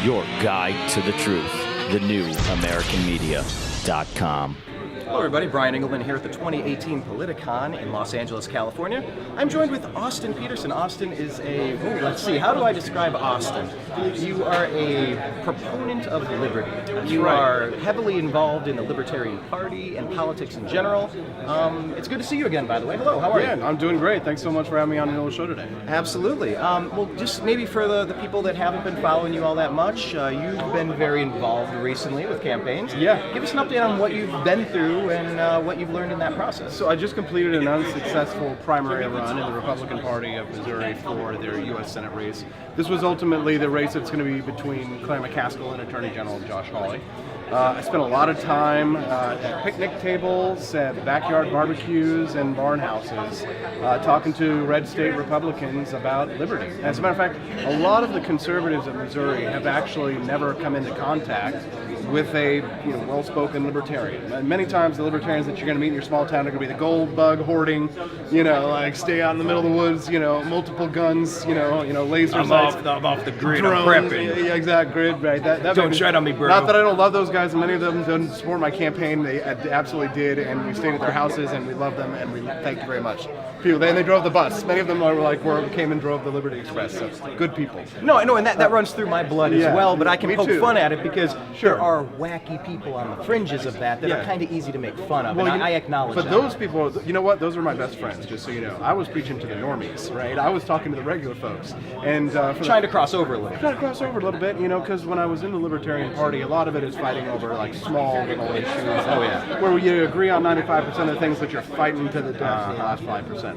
your guide to the truth. TheNewAmericanMedia.com. Hello everybody, Brian Engelman here at the 2018 Politicon in Los Angeles, California. I'm joined with Austin Petersen. Austin is let's see, how do I describe Austin? You are a proponent of liberty. You are heavily involved in the Libertarian Party and politics in general. It's good to see you again, by the way. Hello, how are you? Yeah, I'm doing great. Thanks so much for having me on the show today. Absolutely. Well, just maybe for the people that haven't been following you all that much, you've been very involved recently with campaigns. Yeah. Give us an update on what you've been through and what you've learned in that process. So I just completed an unsuccessful primary run in the Republican Party of Missouri for their U.S. Senate race. This was ultimately the race that's going to be between Claire McCaskill and Attorney General Josh Hawley. I spent a lot of time at picnic tables, at backyard barbecues, and barn houses, talking to red state Republicans about liberty. As a matter of fact, a lot of the conservatives of Missouri have actually never come into contact with a well-spoken libertarian. And many times the libertarians that you're going to meet in your small town are going to be the gold bug hoarding, like stay out in the middle of the woods, multiple guns, laser sights. I'm off the grid. Drones, I'm prepping. Yeah, exact grid, right? That Don't tread on me, bro. Not that I don't love those guys, and many of them don't support my campaign. They absolutely did, and we stayed at their houses, and we love them, and we thank you very much. They drove the bus. Many of them came and drove the Liberty Express. So good people. No, I know, and that runs through my blood as well. But I can poke too. fun at it because there are wacky people on the fringes of that are kind of easy to make fun of, and I acknowledge that. But those people, you know what? Those are my best friends. Just so you know, I was preaching to the normies, right? I was talking to the regular folks, and trying to cross over a little. Trying to cross over a little bit, because when I was in the Libertarian Party, a lot of it is fighting over like small little issues. Oh yeah. Where you agree on 95% of the things, but you're fighting to the death in the last 5%.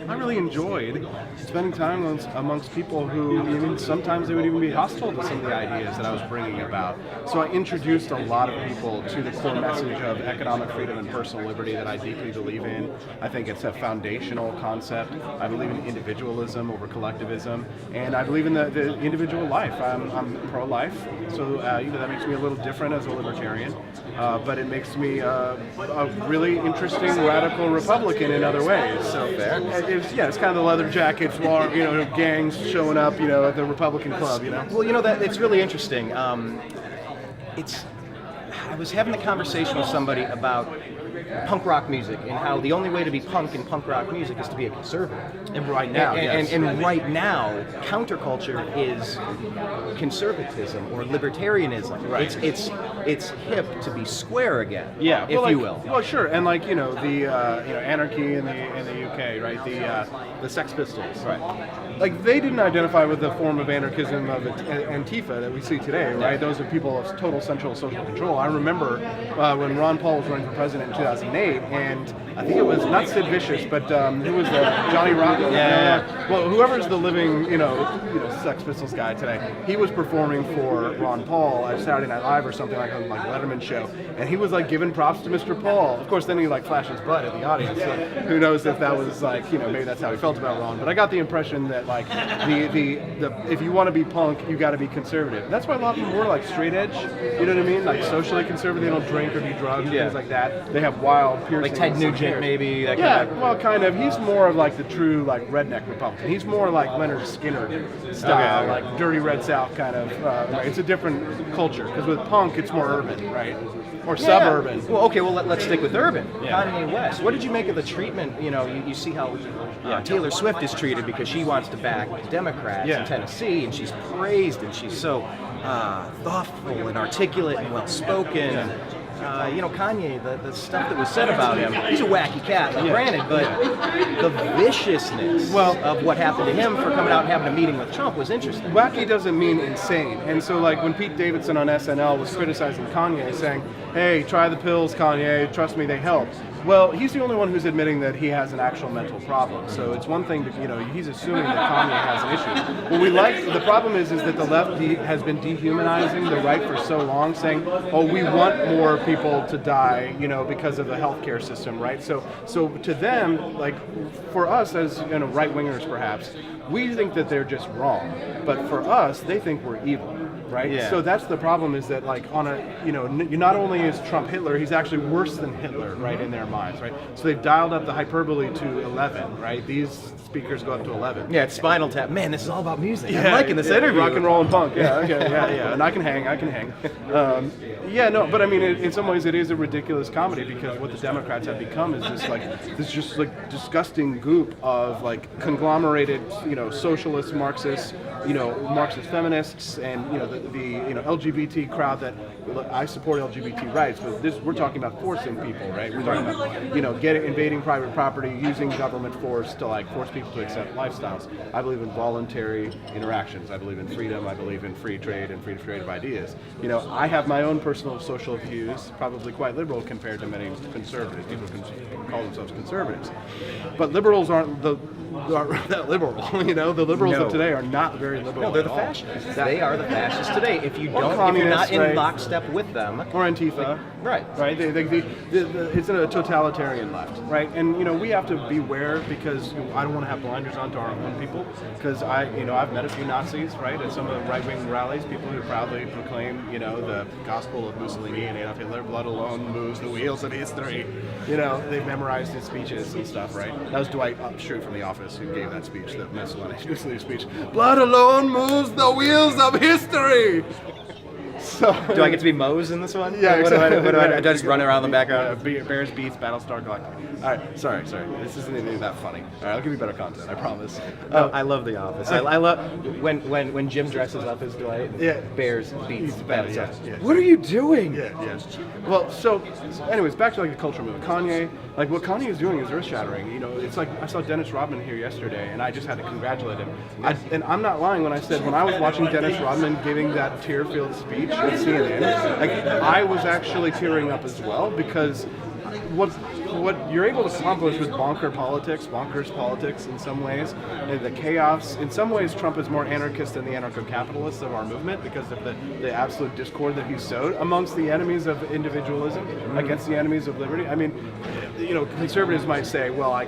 I really enjoyed spending time amongst people who even sometimes they would even be hostile to some of the ideas that I was bringing about. So I introduced a lot of people to the core message of economic freedom and personal liberty that I deeply believe in. I think it's a foundational concept. I believe in individualism over collectivism, and I believe in the individual life. I'm pro-life, so that makes me a little different as a libertarian, but it makes me a really interesting radical Republican in other ways. So it's kind of the leather jackets, gangs showing up, at the Republican Club, Well, that it's really interesting. I was having a conversation with somebody about punk rock music and how the only way to be punk in punk rock music is to be a conservative. And right now, and right now, counterculture is conservatism or libertarianism. Right. It's hip to be square again. Yeah, if you will. Well, sure, and the anarchy in the UK, right? The Sex Pistols, Right. Like they didn't identify with the form of anarchism of Antifa that we see today, right? Those are people of total central social control. I remember when Ron Paul was running for president in 2008, and I think it was not Sid Vicious, but who was Johnny Rotten? Yeah. Well, whoever's the living, Sex Pistols guy today, he was performing for Ron Paul at Saturday Night Live or something like Letterman show, and he was giving props to Mr. Paul. Of course, then he flashed his butt at the audience. So who knows if that was maybe that's how he felt about Ron. But I got the impression that if you want to be punk, you got to be conservative. That's why a lot of them were straight edge. You know what I mean? Socially conservative. They don't drink or do drugs, things like that. They have wild piercings. Like Ted Nugent, maybe. Kind of. He's more of the true redneck Republican. He's more like Leonard Skinner style, dirty red South kind of. It's a different culture because with punk it's more urban, right? Or suburban. Well, okay. Well, let's stick with urban. Kanye West. What did you make of the treatment? You see how Taylor Swift is treated because she wants to back Democrats in Tennessee, and she's praised, and she's so thoughtful and articulate and well-spoken. Kanye, the stuff that was said about him, he's a wacky cat, granted, but the viciousness of what happened to him for coming out and having a meeting with Trump was interesting. Wacky doesn't mean insane. And so when Pete Davidson on SNL was criticizing Kanye, saying, hey, try the pills, Kanye, trust me, they help. Well, he's the only one who's admitting that he has an actual mental problem. So it's one thing to, he's assuming that Kanye has an issue. The problem is that the left has been dehumanizing the right for so long, saying, oh, we want more people to die, because of the healthcare system, right? So to them, for us as, right-wingers perhaps, we think that they're just wrong. But for us, they think we're evil. Right? Yeah. So that's the problem is that on a, not only is Trump Hitler, he's actually worse than Hitler, right, in their mind. minds, right? So they've dialed up the hyperbole to 11, right? These speakers go up to 11. Yeah, it's Spinal Tap. Man, this is all about music. I'm liking this interview. Rock and roll and punk. Yeah, okay, yeah. And I can hang. But I mean, in some ways, it is a ridiculous comedy because what the Democrats have become is this just disgusting goop of like conglomerated, socialist, Marxist, Marxist feminists, and the LGBT crowd that I support LGBT rights, but we're talking about forcing people, right? We're talking about invading private property, using government force to like force people to accept lifestyles. I believe in voluntary interactions. I believe in freedom. I believe in free trade and free trade of ideas. I have my own personal social views, probably quite liberal compared to many conservatives. People can call themselves conservatives, but liberals aren't that liberal. The liberals of today are not very liberal. No, they're the fascists. They are the fascists today. If you're not in lockstep with them, or Antifa, right? It's a totalitarian left, right? And we have to beware because I don't want to have blinders on to our own people. Because I've met a few Nazis, right, at some of the right-wing rallies. People who proudly proclaim, the gospel of Mussolini and Adolf Hitler, blood alone moves the wheels of history. They've memorized his speeches and stuff, right? That was Dwight Schrute from The Office who gave that speech, that Mussolini speech. Blood alone moves the wheels of history. So, do I get to be Mose in this one? Yeah, exactly. What do I just run around the background? Bears Beats, Battlestar Galactica. All right, sorry. This isn't even that funny. All right, I'll give you better content, I promise. I love The Office. I love when Jim dresses up as Dwight. Yeah. Bears Beats, Battlestar. Yeah. What are you doing? Yeah. Well, so anyways, back to like the cultural movement. Kanye, like what Kanye is doing is earth-shattering. It's like I saw Dennis Rodman here yesterday, and I just had to congratulate him. And I'm not lying when I said when I was watching Dennis Rodman giving that tear-filled speech at CNN, like I was actually tearing up as well because what you're able to accomplish with bonkers politics in some ways, and the chaos. In some ways, Trump is more anarchist than the anarcho-capitalists of our movement because of the absolute discord that he sowed amongst the enemies of individualism against the enemies of liberty. I mean, conservatives might say, well, I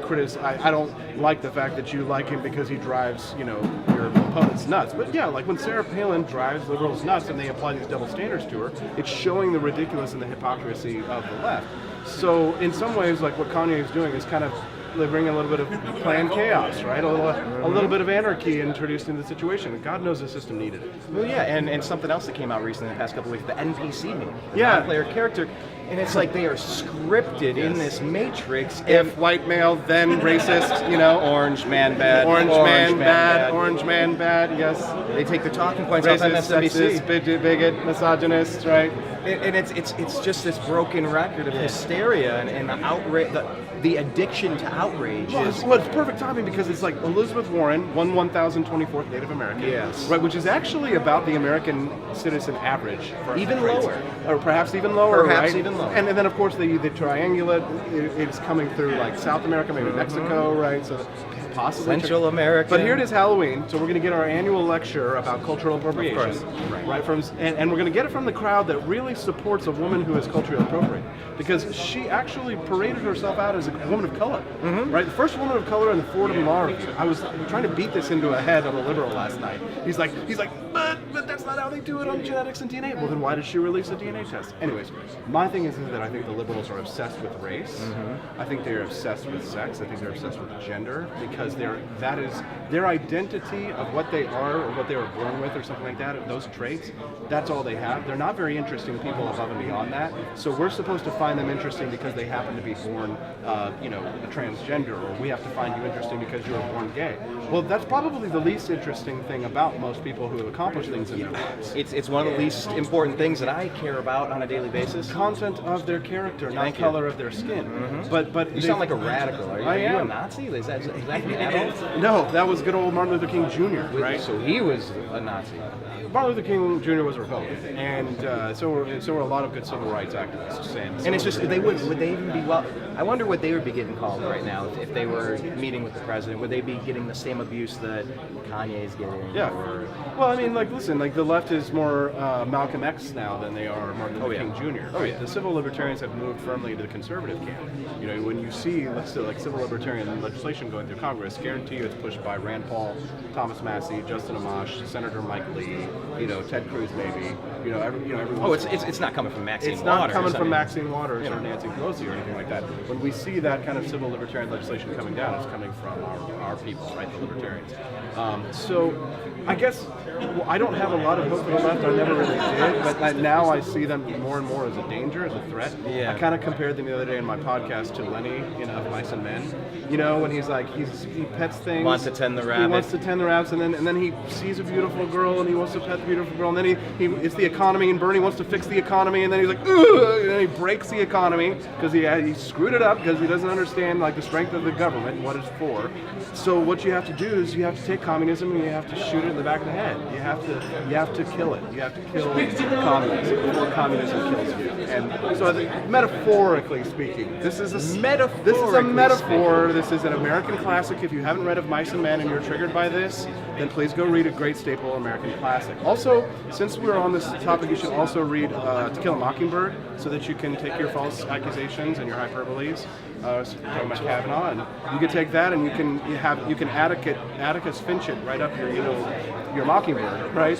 don't like the fact that you like him because he drives, your opponents nuts. But yeah, like when Sarah Palin drives liberals nuts and they apply these double standards to her, it's showing the ridiculous and the hypocrisy of the left. So in some ways, like what Kanye is doing is kind of bringing a little bit of planned chaos, right? A little bit of anarchy introduced into the situation. And God knows the system needed it. Well, yeah, and something else that came out recently in the past couple of weeks, the NPC meme, the non-player character. And it's like they are scripted in this matrix. If white male, then racist, Orange man bad. Orange man bad, yes. They take the talking points racist, off MSNBC. Sexist, bigot, misogynist, right? And it's just this broken record of hysteria and the outrage, the addiction to outrage. Well, it's perfect timing because it's like Elizabeth Warren, 1024th Native American. Yes. Right, which is actually about the American citizen average. Even lower. Or perhaps even lower, Perhaps right? even lower. And then, of course, the triangulate, it's coming through like South America, maybe Mexico, right? So possibly Central America. But here it is Halloween, so we're going to get our annual lecture about cultural appropriation. Of course. Right? And we're going to get it from the crowd that really supports a woman who is culturally appropriate. Because she actually paraded herself out as a woman of color. Right? The first woman of color in the Fordham Law Review. I was trying to beat this into a head of a liberal last night. He's like, but that's not how they do it on genetics and DNA. Well, then why did she release a DNA test? Anyways, my thing is that I think the liberals are obsessed with race. I think they're obsessed with sex. I think they're obsessed with gender because that is their identity of what they are or what they were born with or something like that. Those traits, that's all they have. They're not very interesting people above and beyond that. So we're supposed to find them interesting because they happen to be born, transgender, or we have to find you interesting because you were born gay. Well, that's probably the least interesting thing about most people who have accomplished things in their lives. It's one of the least important things that I care about on a daily basis. Content of their character, not color of their skin. But you sound like a radical. Are you a Nazi? Is that from adult? No, that was good old Martin Luther King Jr., right? So he was a Nazi. Martin Luther King Jr. was a Republican, and so were a lot of good civil rights activists. And it's just would they even be I wonder what they would be getting called right now if they were meeting with the president. Would they be getting the same abuse that Kanye is getting? Yeah. Well, I mean, listen, the left is more Malcolm X now than they are Martin Luther King Jr. Oh yeah. The civil libertarians have moved firmly into the conservative camp. When you see, let's say, like civil libertarian legislation going through Congress, Congress, guarantee you it's pushed by Rand Paul, Thomas Massey, Justin Amash, Senator Mike Lee, Ted Cruz maybe, everyone. Oh, it's not coming from Maxine It's Waters. not coming from I mean, Maxine Waters or Nancy Pelosi or anything like that. When we see that kind of civil libertarian legislation coming down, it's coming from our people, right, the libertarians. So I guess I don't have a lot of hope for the left. I never really did, but now I see them more and more as a danger, as a threat. Yeah. I kind of compared them the other day in my podcast to Lenny in Of Mice and Men. When he's like he pets things. Wants to tend the rabbit. He wants to tend the rabbits, and then he sees a beautiful girl and he wants to pet the beautiful girl, and then it's the economy, and Bernie wants to fix the economy, and then he's like, ugh, and then he breaks the economy because he screwed it up because he doesn't understand the strength of the government and what it's for. So what you have to do is you have to take communism and you have to shoot it in the back of the head. You have to kill it. You have to kill communism before communism kills you. And so metaphorically speaking, this is a metaphor. This is an American classic. If you haven't read Of Mice and Men and you're triggered by this, then please go read a great staple American classic. Also, since we're on this topic, you should also read To Kill a Mockingbird so that you can take your false accusations and your hyperboles. Talking about Kavanaugh, and you can take that and you can Atticus Finch it right up your Mockingbird, right?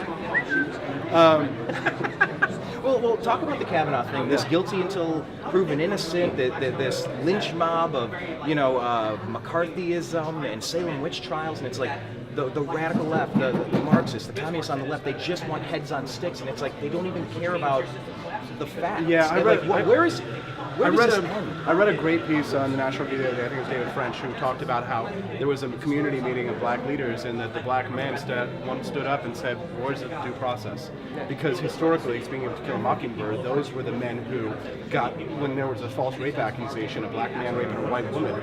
Well, talk about the Kavanaugh thing. This guilty until proven innocent. This lynch mob of McCarthyism and Salem witch trials, and it's like the radical left, the Marxists, the communists on the left. They just want heads on sticks, and it's like they don't even care about the facts. Yeah, I read a great piece on the National Media. I think it was David French, who talked about how there was a community meeting of black leaders, and that the black men one stood up and said, "Where's the due process?" Because historically, speaking of To Kill a Mockingbird, those were the men who got, when there was a false rape accusation, a black man raping a white woman.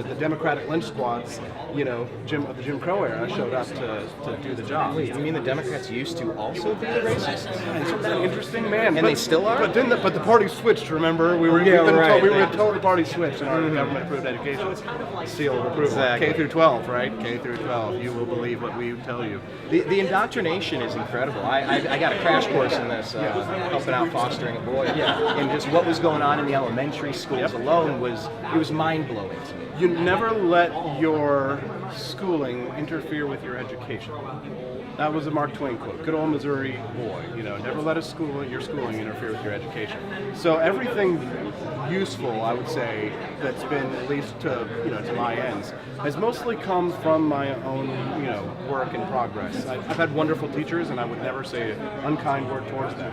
The Democratic lynch squads, the Jim Crow era showed up to do the job. Wait, you mean the Democrats used to also be the racists? Isn't that interesting, man? And they still are? But the party switched. Remember, we were told the party switched in our government-approved education seal of approval. Exactly. K through 12, right? K through 12. You will believe what we tell you. The indoctrination is incredible. I got a crash course in this, helping out fostering a boy, and just what was going on in the elementary schools alone was mind-blowing to me. You never let your schooling interfere with your education. That was a Mark Twain quote. Good old Missouri boy. Never let your schooling interfere with your education. So everything useful, I would say, that's been, at least to my ends, has mostly come from my own work in progress. I've had wonderful teachers, and I would never say an unkind word towards them.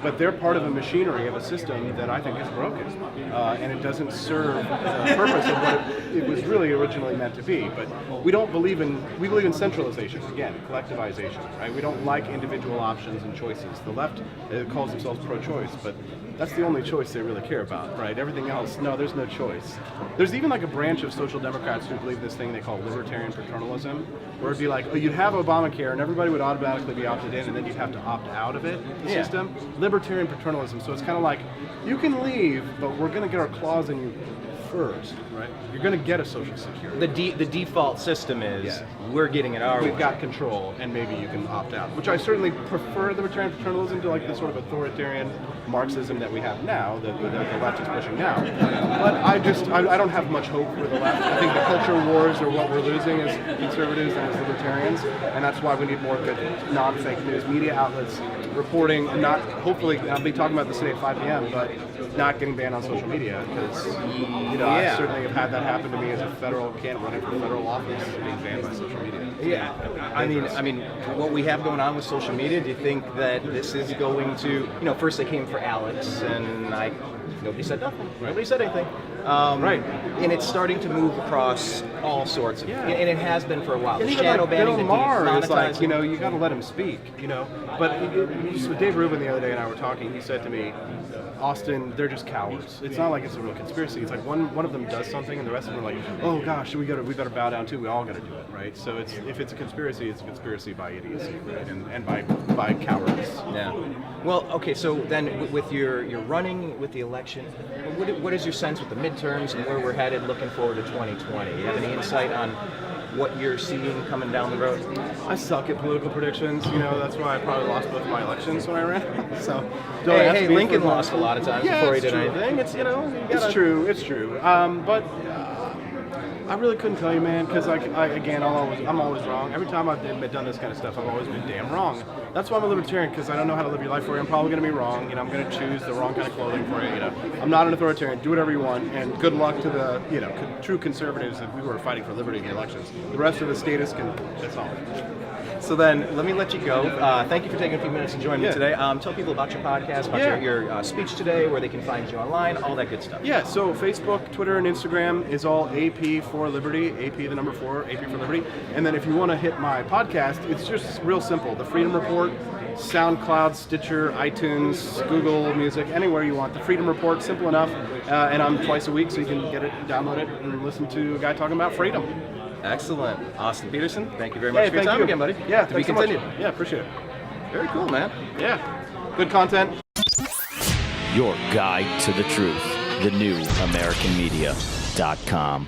But they're part of a machinery, of a system that I think is broken, and it doesn't serve the purpose of what it was really originally meant to be. But we believe in centralization, again, collectivization, right? We don't like individual options and choices. The left calls themselves pro-choice, but that's the only choice they really care about, right? Everything else, no, there's no choice. There's even a branch of social democrats who believe this thing they call libertarian paternalism, where it'd be like, you'd have Obamacare and everybody would automatically be opted in, and then you'd have to opt out of it, the system. Libertarian paternalism, so it's kind of like, you can leave, but we're going to get our claws in you first, right? You're going to get a social security. The default system is we're getting it our way. We've got control, and maybe you can opt out. Which I certainly prefer libertarian paternalism to the sort of authoritarian Marxism that we have now, that the left is pushing now. But I don't have much hope for the left. I think the culture wars are what we're losing as conservatives and as libertarians, and that's why we need more good non-fake news media outlets reporting, and not, hopefully, I'll be talking about this today at 5 p.m., but not getting banned on social media, because I certainly have had that happen to me as a federal candidate running for federal office, being banned by social media. Yeah, I mean, what we have going on with social media, do you think that this is going to, first they came for Alex, and nobody said nothing. Right. Nobody said anything. Right. And it's starting to move across all sorts of, and it has been for a while. And shadow banning, Bill Maher is like, you got to let him speak, But so Dave Rubin the other day and I were talking, he said to me, Austin, they're just cowards. It's not like it's a real conspiracy. It's like one of them does something and the rest of them are like, oh gosh, we better bow down too. We all got to do it, right? So if it's a conspiracy by idiocy, right? And by cowardice. Yeah. Well, okay. So then, with your running with the election, what is your sense with the midterms and where we're headed, looking forward to 2020? Do you have any insight on what you're seeing coming down the road? I suck at political predictions. That's why I probably lost both my elections when I ran. So hey, Lincoln lost a lot of times before he did anything. It's true. But I really couldn't tell you, man, because again, I'm always wrong. Every time I've done this kind of stuff, I've always been damn wrong. That's why I'm a libertarian, because I don't know how to live your life for you. I'm probably going to be wrong. I'm going to choose the wrong kind of clothing for you. I'm not an authoritarian. Do whatever you want, and good luck to the true conservatives that we were fighting for liberty in the elections. The rest of the status can. That's all. So then, let me let you go. Thank you for taking a few minutes and joining me today. Tell people about your podcast, about your speech today, where they can find you online, all that good stuff. Yeah, so Facebook, Twitter, and Instagram is all AP for Liberty, AP the number 4, AP for Liberty. And then if you want to hit my podcast, it's just real simple. The Freedom Report, SoundCloud, Stitcher, iTunes, Google Music, anywhere you want. The Freedom Report, simple enough. And I'm twice a week, so you can get it, download it, and listen to a guy talking about freedom. Excellent. Austin Petersen, thank you very much for your time again, buddy. Yeah, to be continued. So yeah, appreciate it. Very cool, man. Yeah, good content. Your guide to the truth. TheNewAmericanMedia.com.